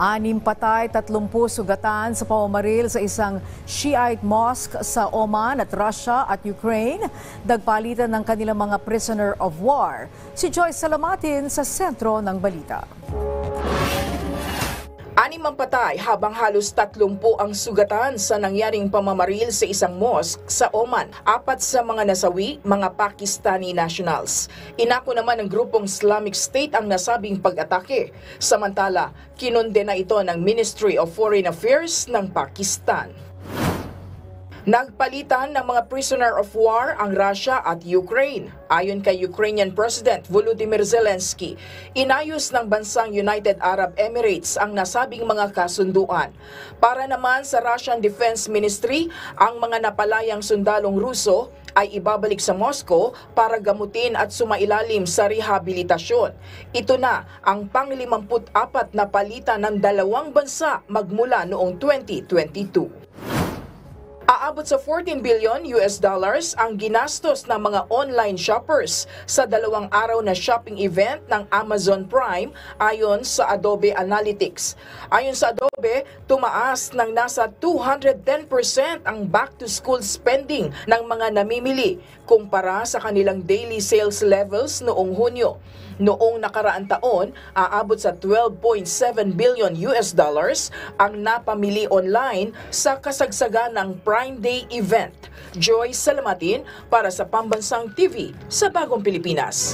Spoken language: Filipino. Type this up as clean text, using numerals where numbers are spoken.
6 patay, 30 sugatan sa pamamaril sa isang Shiite mosque sa Oman at Russia at Ukraine. Dagpalitan ng kanilang mga prisoner of war. Si Joyce Salamatin sa sentro ng balita. 6 ang patay habang halos 30 ang sugatan sa nangyaring pamamaril sa isang mosque sa Oman. 4 sa mga nasawi, mga Pakistani nationals. Inako naman ng grupong Islamic State ang nasabing pag-atake. Samantala, kinondena ito ng Ministry of Foreign Affairs ng Pakistan. Nagpalitan ng mga prisoner of war ang Russia at Ukraine. Ayon kay Ukrainian President Volodymyr Zelensky, inayos ng bansang United Arab Emirates ang nasabing mga kasunduan. Para naman sa Russian Defense Ministry, ang mga napalayang sundalong Ruso ay ibabalik sa Moscow para gamutin at sumailalim sa rehabilitasyon. Ito na ang pang-54 na palitan ng dalawang bansa magmula noong 2022. Aabot sa $14 billion ang ginastos ng mga online shoppers sa 2 araw na shopping event ng Amazon Prime ayon sa Adobe Analytics. Ayon sa Adobe, tumaas ng nasa 210% ang back-to-school spending ng mga namimili kumpara sa kanilang daily sales levels noong Hunyo. Noong nakaraang taon, aabot sa $12.7 billion ang napamili online sa kasagsagan ng Prime Day event. Joyce Salamatin para sa Pambansang TV sa Bagong Pilipinas.